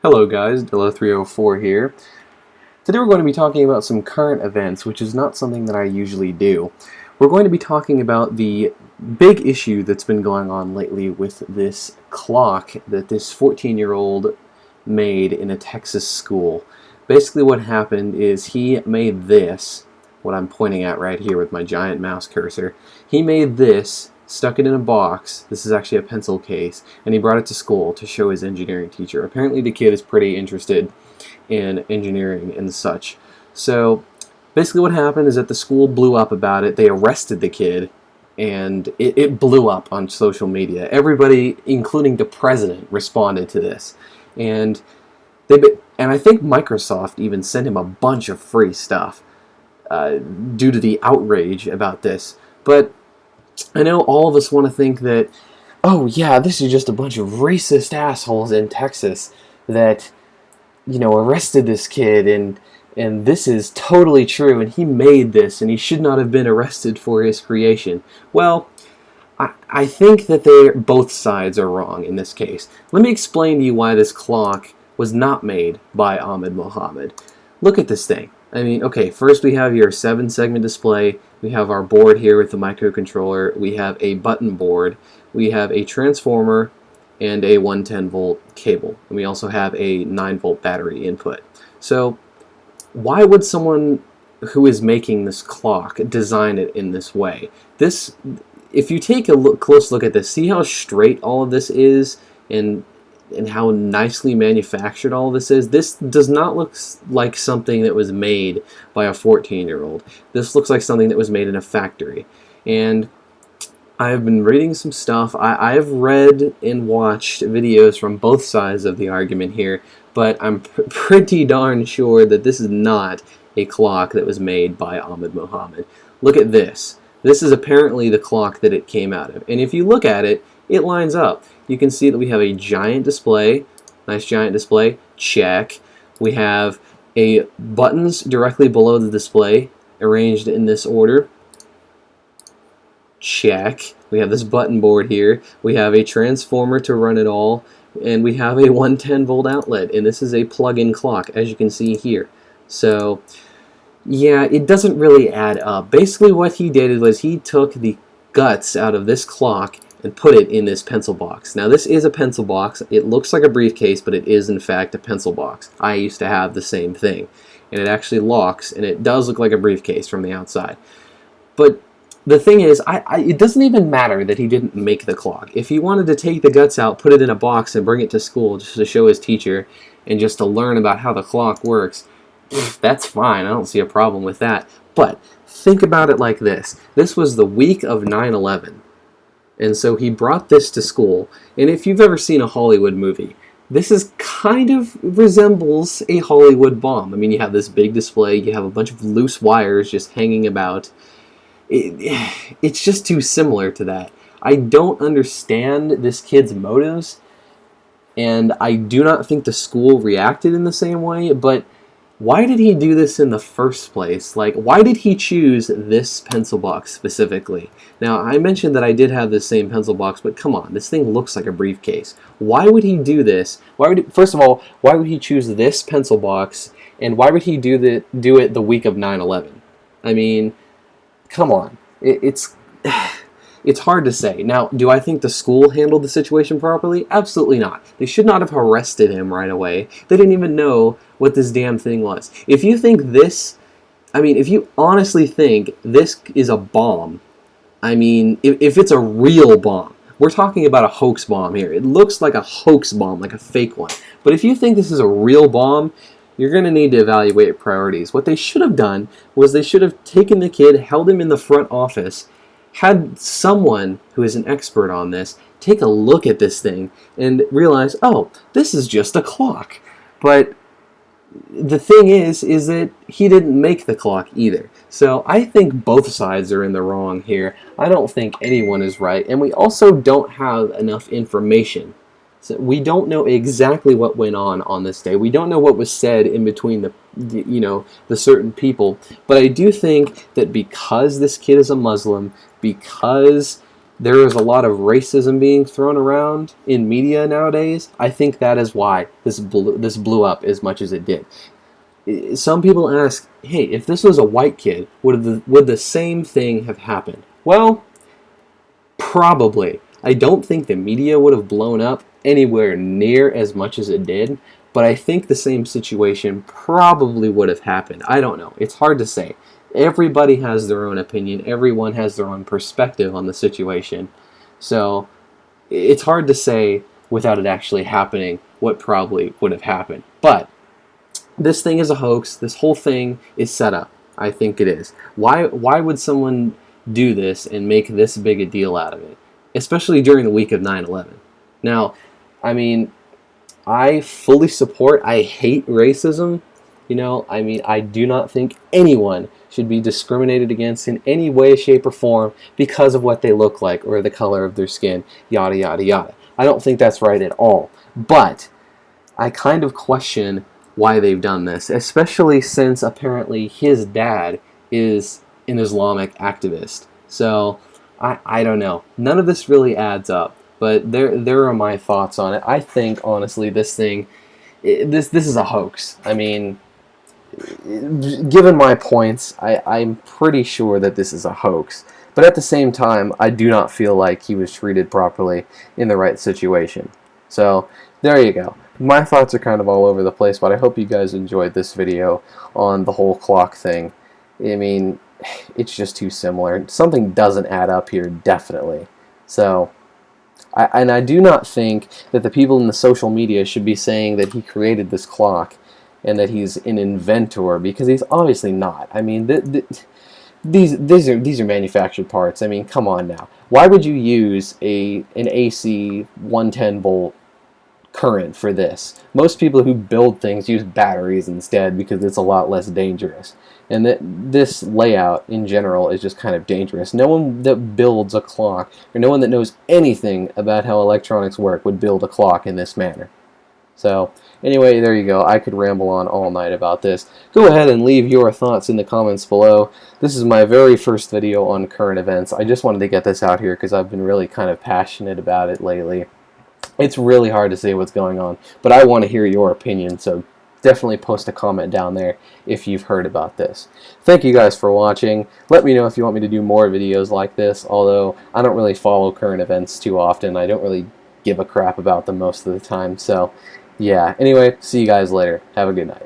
Hello guys, Dilla304 here. Today we're going to be talking about some current events, which is not something that I usually do. We're going to be talking about the big issue that's been going on lately with this clock that this 14-year-old made in a Texas school. Basically what happened is he made this, what I'm pointing at right here with my giant mouse cursor. He made this, stuck it in a box. This is actually a pencil case, and he brought it to school to show his engineering teacher. Apparently the kid is pretty interested in engineering and such. So basically what happened is that the school blew up about it. They arrested the kid, and it blew up on social media. Everybody, including the president, responded to this. And I think Microsoft even sent him a bunch of free stuff due to the outrage about this. But I know all of us want to think that, oh yeah, this is just a bunch of racist assholes in Texas that, you know, arrested this kid, and this is totally true, and he made this, and he should not have been arrested for his creation. Well, I think that both sides are wrong in this case. Let me explain to you why this clock was not made by Ahmed Mohamed. Look at this thing. I mean, okay, first we have your 7-segment display. We have our board here with the microcontroller. We have a button board. We have a transformer and a 110-volt cable. And we also have a 9-volt battery input. So why would someone who is making this clock design it in this way? This, if you take a close look at this, see how straight all of this is and how nicely manufactured all of this is. This does not look like something that was made by a 14-year-old. This looks like something that was made in a factory. And I've been reading some stuff. I've read and watched videos from both sides of the argument here, but I'm pretty darn sure that this is not a clock that was made by Ahmed Mohamed. Look at this. This is apparently the clock that it came out of. And if you look at it, it lines up. You can see that we have a giant display, nice giant display, check. We have buttons directly below the display, arranged in this order, check. We have this button board here. We have a transformer to run it all, and we have a 110-volt outlet, and this is a plug-in clock, as you can see here. So, yeah, it doesn't really add up. Basically what he did was he took the guts out of this clock and put it in this pencil box. Now this is a pencil box. It looks like a briefcase, but it is in fact a pencil box. I used to have the same thing, and it actually locks, and it does look like a briefcase from the outside. But the thing is, it doesn't even matter that he didn't make the clock. If he wanted to take the guts out, put it in a box, and bring it to school just to show his teacher and just to learn about how the clock works, that's fine. I don't see a problem with that. But think about it like this. This was the week of 9/11. And so he brought this to school, and if you've ever seen a Hollywood movie, this is kind of resembles a Hollywood bomb. I mean, you have this big display, you have a bunch of loose wires just hanging about. It's just too similar to that. I don't understand this kid's motives, and I do not think the school reacted in the same way, but why did he do this in the first place? Like, why did he choose this pencil box specifically? Now, I mentioned that I did have this same pencil box, but come on, this thing looks like a briefcase. Why would he do this? First of all, why would he choose this pencil box, and why would he do it the week of 9/11? I mean, come on. It's hard to say. Now, do I think the school handled the situation properly? Absolutely not. They should not have arrested him right away. They didn't even know what this damn thing was. If you think this, I mean, if you honestly think this is a bomb, I mean, if it's a real bomb, we're talking about a hoax bomb here. It looks like a hoax bomb, like a fake one. But if you think this is a real bomb, you're going to need to evaluate priorities. What they should have done was they should have taken the kid, held him in the front office, had someone who is an expert on this take a look at this thing and realize, oh, this is just a clock. But the thing is that he didn't make the clock either. So I think both sides are in the wrong here. I don't think anyone is right, and we also don't have enough information. So we don't know exactly what went on this day. We don't know what was said in between the certain people. But I do think that because this kid is a Muslim, because there is a lot of racism being thrown around in media nowadays. I think that is why this blew up as much as it did. Some people ask, hey, if this was a white kid, would the same thing have happened? Well, probably. I don't think the media would have blown up anywhere near as much as it did, but I think the same situation probably would have happened. I don't know. It's hard to say. Everybody has their own opinion. Everyone has their own perspective on the situation. So it's hard to say without it actually happening what probably would have happened. But this thing is a hoax. This whole thing is set up. I think it is. Why would someone do this and make this big a deal out of it, especially during the week of 9/11? Now, I mean, I fully support, I hate racism. I mean, I do not think anyone should be discriminated against in any way, shape, or form because of what they look like or the color of their skin, yada, yada, yada. I don't think that's right at all. But I kind of question why they've done this, especially since apparently his dad is an Islamic activist. So I don't know. None of this really adds up, but there are my thoughts on it. I think honestly this is a hoax. I mean, given my points, I'm pretty sure that this is a hoax. But at the same time, I do not feel like he was treated properly in the right situation. So there you go. My thoughts are kind of all over the place, but I hope you guys enjoyed this video on the whole clock thing. I mean, it's just too similar. Something doesn't add up here, definitely. So, I do not think that the people in the social media should be saying that he created this clock and that he's an inventor, because he's obviously not. I mean, these are manufactured parts. I mean, come on now. Why would you use an AC 110 volt current for this? Most people who build things use batteries instead because it's a lot less dangerous. And this layout in general is just kind of dangerous. No one that builds a clock, or no one that knows anything about how electronics work, would build a clock in this manner. So anyway, there you go. I could ramble on all night about this. Go ahead and leave your thoughts in the comments below. This is my very first video on current events. I just wanted to get this out here because I've been really kind of passionate about it lately. It's really hard to say what's going on, but I want to hear your opinion, so definitely post a comment down there if you've heard about this. Thank you guys for watching. Let me know if you want me to do more videos like this, although I don't really follow current events too often. I don't really give a crap about them most of the time, so yeah. Anyway, see you guys later. Have a good night.